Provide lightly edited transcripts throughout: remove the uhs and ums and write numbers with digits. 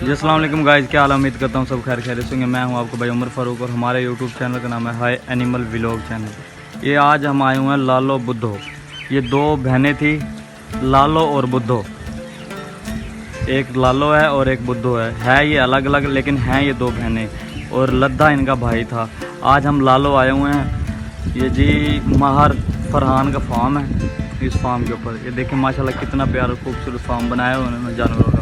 जी अस्सलाम वालेकुम गाइस, क्या हाल है? उम्मीद करता हूँ सब खैर खैरियत से होंगे। मैं हूँ आपको भाई उमर फारूक और हमारे यूट्यूब चैनल का नाम है हाई एनिमल व्लॉग चैनल। ये आज हम आए हुए हैं लालो बुद्धो। ये दो बहनें थी, लालो और बुद्धो। एक लालो है और एक बुद्धो है ये अलग अलग लेकिन हैं ये दो बहनें, और लद्दा इनका भाई था। आज हम लालो आए हुए हैं। ये जी माहर फरहान का फार्म है। इस फार्म के ऊपर ये देखें माशाल्लाह कितना प्यारा खूबसूरत फार्म बनाया हुआ उन्होंने जानवरों का।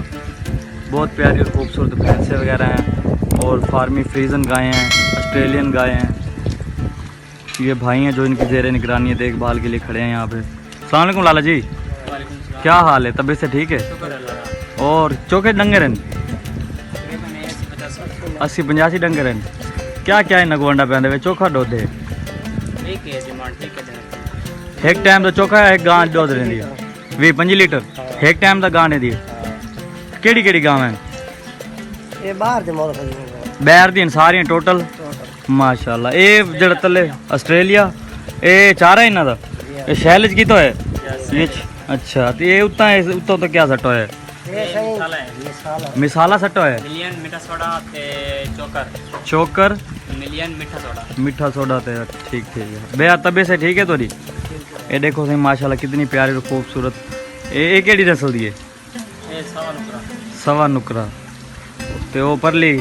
बहुत प्यारी और खूबसूरत भैंसें वगैरह हैं और फार्मी फ्रीजन गायें हैं, ऑस्ट्रेलियन गायें हैं। ये भाई हैं जो इनकी ज़ेरे निगरानी देखभाल के लिए खड़े हैं यहाँ पे। अस्सलाम वालेकुम लाला जी, क्या हाल है? तबीयत से ठीक है? और चौके डंगर हैं 80-85 डंगर हैं। क्या क्या है नगवंडा पैंदे चोखा डोदे एक टाइम का चोखा है, एक गां डोद रही है 20-25 लीटर एक टाइम का गां दी। केड़ी केड़ी गांव है? ये बाहर दे मोल खड़ी बैर दी सारियां टोटल माशाल्लाह। ये जड़ा तले ऑस्ट्रेलिया ये चारा इना दा ये शैल की तो है ये। अच्छा तो ये उतना है उतो तो क्या सट्टो है? ये मिसाला सट्टो है मिलियन मीठा सोडा ते चोकर चोकर मिलियन मीठा सोडा मीठा सोडा ते ठीक ठीक है। बेया तबीयत से ठीक है तोरी? ये देखो सही माशाल्लाह कितनी प्यारी और खूबसूरत। ये केड़ी नस्ल दी है? ये सवा नुकरा ते वो परली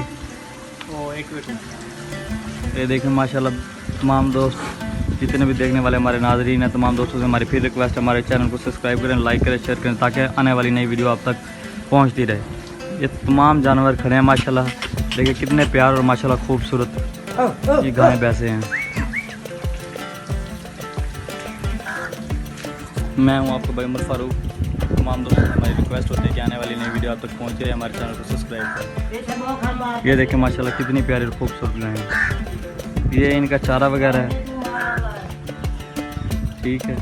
वो एक ये देखें माशाल्लाह। तमाम दोस्त जितने भी देखने वाले हमारे नाज़रीन हैं, तमाम दोस्तों से हमारी फिर रिक्वेस्ट है हमारे चैनल को सब्सक्राइब करें, लाइक करें, शेयर करें ताकि आने वाली नई वीडियो आप तक पहुंचती रहे। ये तमाम जानवर खड़े हैं माशाल्लाह। देखिए कितने प्यार और माशाल्लाह खूबसूरत ये गायें भैंसे हैं। मैं हूँ आपको भाई उमर फारूक। तमाम दोस्तों से हमारी रिक्वेस्ट होती है कि आने वाली नई वीडियो आप तक पहुँचे रहे, हमारे चैनल को सब्सक्राइब करें। ये देखें माशाल्लाह कितनी प्यारी और खूबसूरत गायें हैं। ये इनका चारा वगैरह है, ठीक है।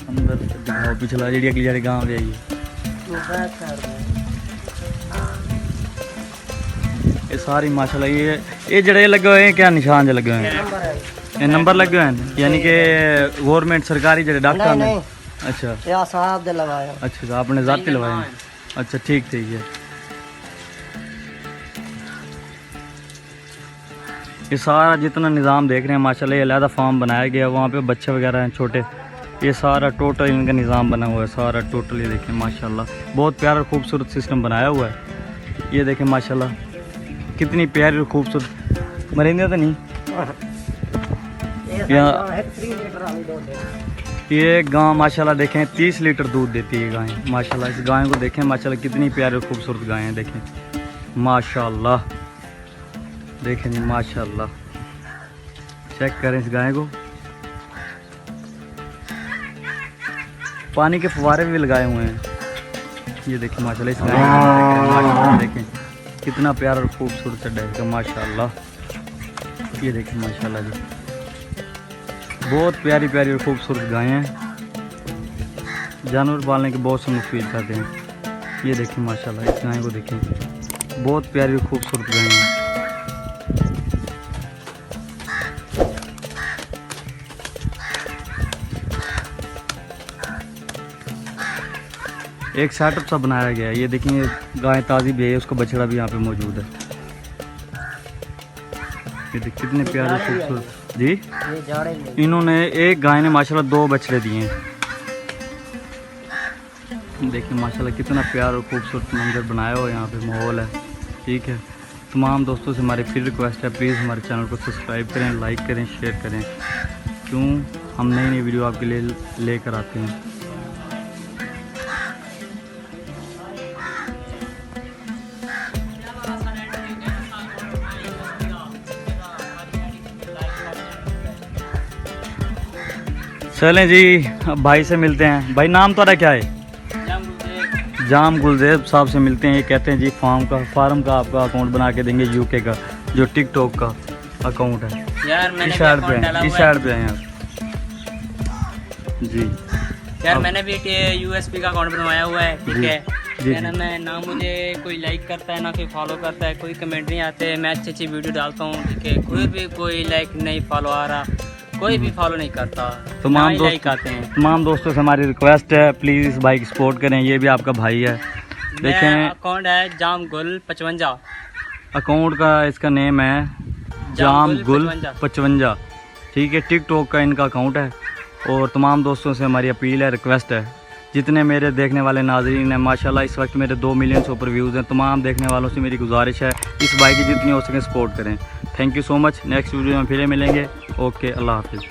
अंदर दिखाओ पिछला जी अगली जारी गाँव ले आइए। ये सारी माशाल्लाह ये जड़े लगे हुए हैं क्या निशान जो लगे हुए हैं? ये नंबर लगे हुए हैं यानी कि गवर्नमेंट सरकारी जड़े डॉक्टर ने? अच्छा या साहब दे लगाया। अच्छा आपने जाती लगाए हैं? अच्छा ठीक ठीक है। ये सारा जितना निज़ाम देख रहे हैं माशाल्लाह, ये अलहदा फार्म बनाया गया है, वहाँ पे बच्चे वगैरह हैं छोटे। ये सारा टोटल इनका निज़ाम बना हुआ है सारा टोटल। ये देखें माशाल्लाह बहुत प्यारा और खूबसूरत सिस्टम बनाया हुआ है। ये देखें माशाल्लाह कितनी प्यारी और खूबसूरत। मरेंगे तो नहीं ये गाय माशाल्लाह देखें 30 लीटर दूध देती है गाय माशाल्लाह। इस गाय को देखें माशाल्लाह कितनी प्यारी और खूबसूरत गाय हैं। देखें माशाल्लाह, देखें जी माशाल्लाह। चेक करें इस गाय को। पानी के फुवारे भी लगाए हुए हैं। ये देखें माशाल्लाह इस गाय को माशाल्लाह देखें कितना प्यारा और खूबसूरत चड्डा है माशाल्लाह। ये देखें माशाल्लाह जी बहुत प्यारी प्यारी और खूबसूरत गायें हैं। जानवर पालने के बहुत से मुफीद फायदे हैं। ये देखें माशाल्लाह इस गाय को देखें बहुत प्यारी और खूबसूरत गायें हैं। एक सेटअप सा बनाया गया है। ये देखिए गाय ताज़ी भी है, उसका बछड़ा भी यहाँ पे मौजूद है। ये देखिए कितने प्यारे खूबसूरत जी। इन्होंने एक गाय ने माशाल्लाह 2 बछड़े दिए हैं। देखिए माशाल्लाह कितना प्यारा और खूबसूरत मंजर बनाया हुआ यहाँ पे माहौल है, ठीक है। तमाम दोस्तों से हमारी फिर रिक्वेस्ट है प्लीज़ हमारे चैनल को सब्सक्राइब करें, लाइक करें, शेयर करें, क्यों हम नई नई वीडियो आपके लिए लेकर आते हैं। चलें जी अब भाई से मिलते हैं। भाई नाम तुम्हारा क्या है? जाम गुलजेब साहब से मिलते हैं। ये कहते हैं जी फार्म का आपका अकाउंट बना के देंगे यूके का, जो टिकटॉक का अकाउंट है। यार मैंने इस साइड पे हैं यार जी। यार मैंने भी यूएसपी का अकाउंट बनवाया हुआ है, ठीक है। जी ना मैं ना मुझे कोई लाइक करता है ना कोई फॉलो करता है, कोई कमेंट नहीं आते। मैं अच्छी अच्छी वीडियो डालता हूँ, ठीक है। कोई भी कोई लाइक नहीं फॉलो आ रहा, कोई भी फॉलो नहीं करता, तमाम ना ही दोस्त लाइक आते हैं। तमाम दोस्तों से हमारी रिक्वेस्ट है, प्लीज़ इस भाई की सपोर्ट करें, ये भी आपका भाई है। मेरा देखें अकाउंट है जाम गुल 55। अकाउंट का इसका नेम है जाम गुल 55, ठीक है। टिकटॉक का इनका अकाउंट है। और तमाम दोस्तों से हमारी अपील है, रिक्वेस्ट है, जितने मेरे देखने वाले नाजरीन हैं, माशाल्लाह इस वक्त मेरे 2 मिलियन से ऊपर व्यूज़ हैं, तमाम देखने वालों से मेरी गुजारिश है इस भाई की जितनी हो सके सपोर्ट करें। Thank you so much. Next video में फिर मिलेंगे। ओके, अल्लाह हाफिज़।